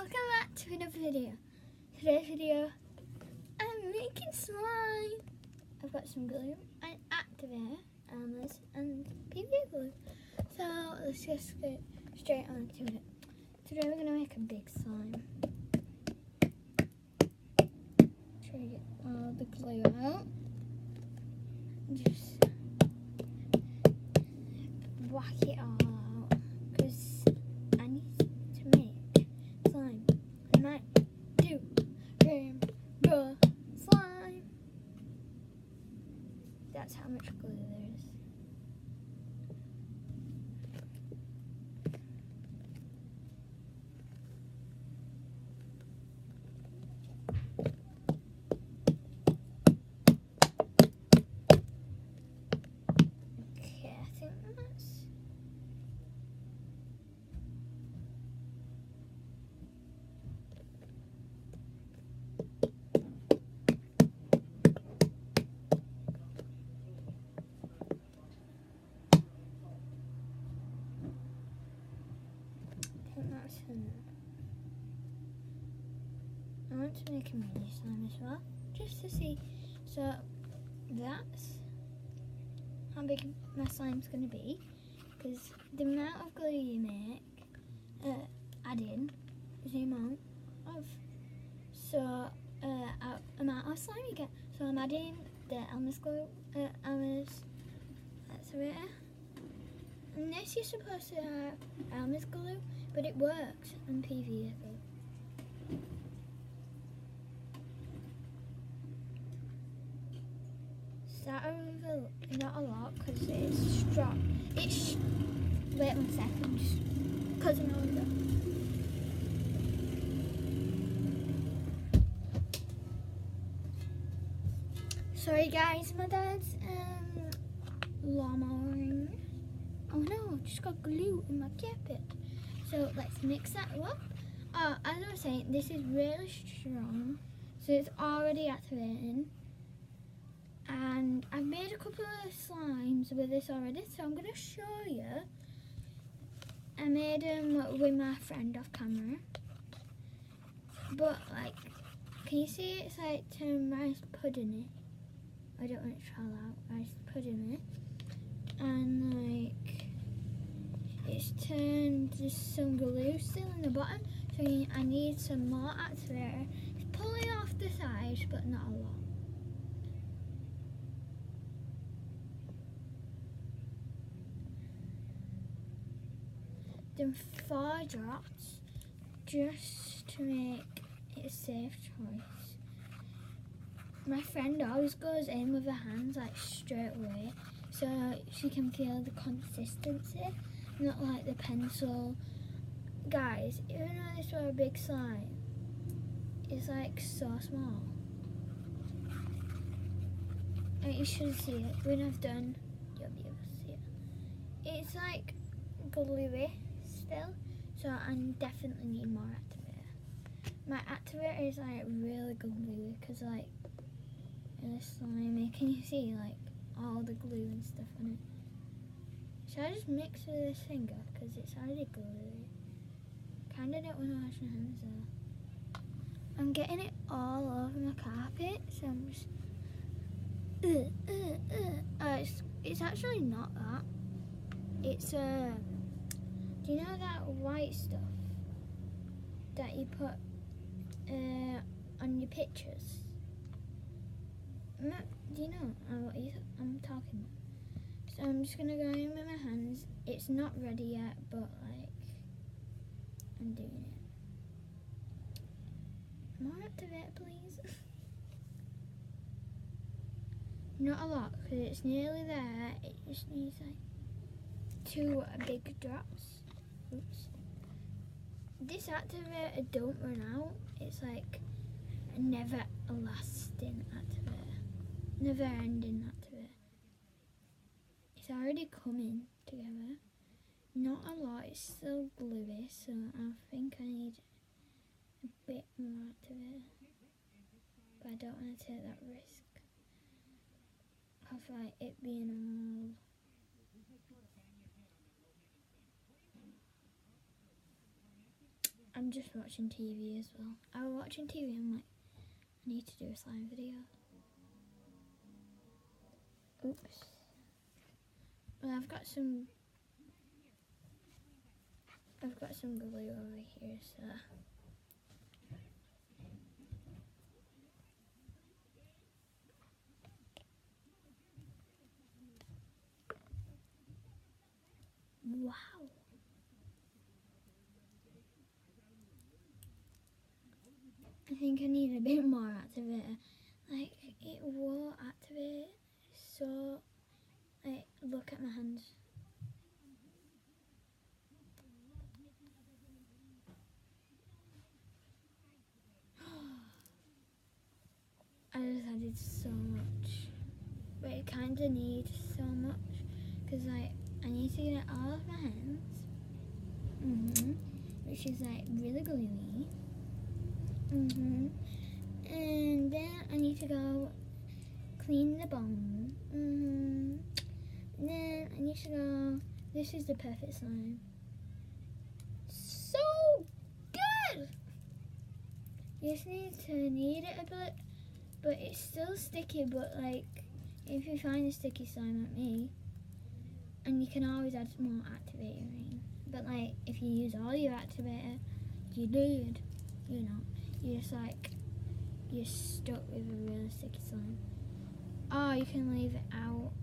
welcome back to another video. Today's video, I'm making slime. I've got some glue and activator, armors and PVA glue. So let's just get straight on to it. Today we're going to make a big slime. Try to get all the glue out. Just whack it all out because I need to make slime. I might do rainbow slime. That's how much glue there is. Okay, I think that's... I want to make a mini slime as well, just to see. So that's how big my slime's going to be, because the amount of glue you make, add in is the amount of amount of slime you get. So I'm adding the Elmer's glue, Elmer's activator. And this is supposed to have Elmer's glue, but it works on PVA glue. Start with not a lot because it's strong. Wait 1 second, just close my window. Sorry guys, my dad's lawnmowing. Oh no, just got glue in my carpet. So let's mix that up. As I was saying, this is really strong, so it's already activating. And I've made a couple of slimes with this already, so I'm going to show you. I made them with my friend off camera. But like, can you see it's like turned rice pudding-y? I don't want it to fall out, rice pudding-y. And like, it's turned just some glue still in the bottom, so I need some more activator. It's pulling off the sides, but not a lot. Then 4 drops, just to make it a safe choice. My friend always goes in with her hands like straight away, so she can feel the consistency, not like the pencil. Guys, even though this were a big slime, it's like so small. And you should see it. When I've done, you'll be able to see it. It's like gluey still, so I definitely need more activator. My activator is like really gluey because like it's slimy. Can you see like all the glue and stuff on it? Should I just mix with this finger because it's already gluey? Kinda don't want to wash my hands though. I'm getting it all over my carpet, so I'm just it's actually not that. It's do you know that white stuff that you put on your pictures? Do you know what I'm talking about? So I'm just gonna go in with my hands. It's not ready yet, but like I'm doing it. More activate, please. Not a lot, because it's nearly there. It just needs like 2 big drops. Oops. This activator don't run out. It's like a never lasting activator. Never ending activator. It's already coming together. Not a lot, it's still gluey, so I think I need a bit more activator. But I don't want to take that risk of like it being all... I'm I'm just watching TV as well. I was watching TV and I'm like, I need to do a slime video. Oops. Well, I've got some glue over here, so. Wow. I think I need a bit more activator. Like, it won't activate. So, like, look at my hands. I just added so much. But it kind of needs so much. Because, like, I need to get it all off my hands. Which is, like, really gluey. And then I need to go clean the bone. And then I need to go. This is the perfect slime. So good! You just need to knead it a bit, but it's still sticky. But like, if you find a sticky slime like me, and you can always add more activator in. But like, if you use all your activator, you need, you know, you're stuck with a really sticky slime. Or you can leave it out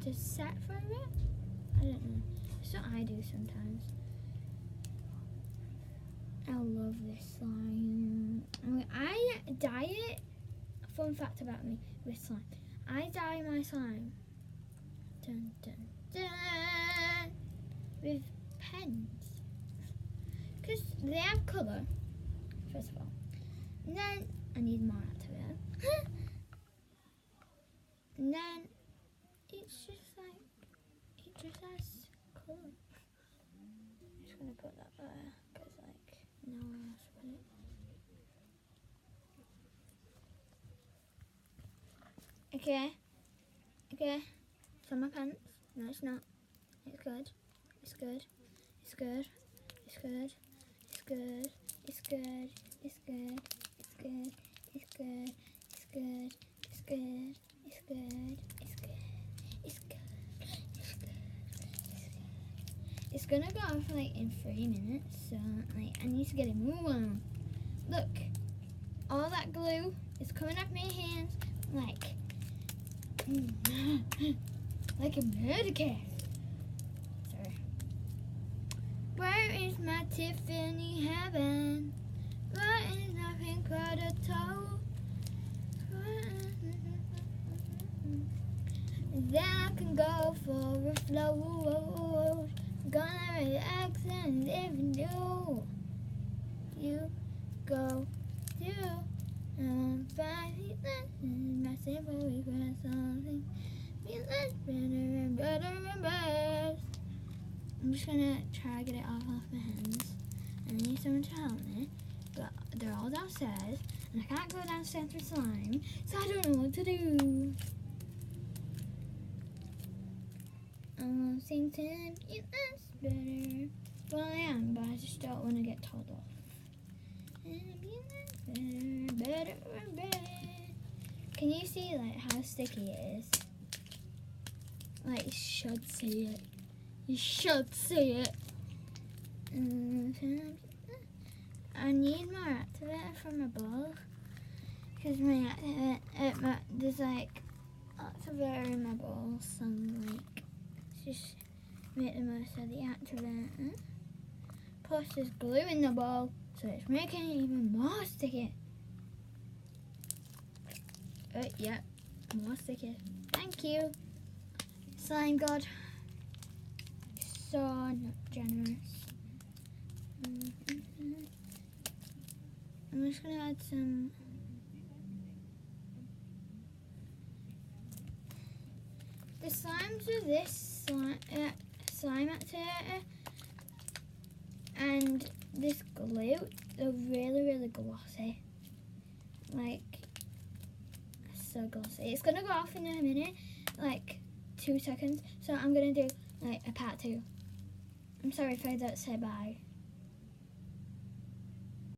to set for a bit. I don't know. That's what I do sometimes. I love this slime. I dye it. Fun fact about me with slime. I dye my slime. Dun, dun, dun, with pens. Because they have colour, first of all. And then I need more activator. And then it's just like, it just has colour. I'm just going to put that there, because like, nowhere else to put it. Okay. It's on my pants. No, it's not. It's good. It's good. It's good. It's good. It's good. It's good. It's good. It's good. It's good. It's good. It's good. It's good. It's good. It's good. It's good. It's gonna go off like in 3 minutes, so like I need to get it moving. Look, all that glue is coming off my hands like like a murder case. Sorry. Where is my Tiffany heaven? Where is nothing but a toe? Then I can go for a float. Gonna relax and live and do. You go to my simple regrets. Something feels better and better and best. I'm just gonna try to get it off my hands. I need someone to help me, but they're all downstairs, and I can't go downstairs with slime, so I don't know what to do. I'm thinking it's better. Well, I am, but I just don't want to get told off. Better. Can you see like how sticky it is? Like you should see it. You should see it. I need more activator for my ball because my activator, there's like activator in my balls, so I'm like just make the most of the activator. Plus there's glue in the ball, so it's making it even more sticky. Yeah, more sticky. Thank you, slime god. So generous. I'm just gonna add some. The slimes with this slime activator and this glue, they're really glossy. Like, so glossy. It's gonna go off in a minute, like 2 seconds. So I'm gonna do like a part 2. I'm sorry if I don't say bye.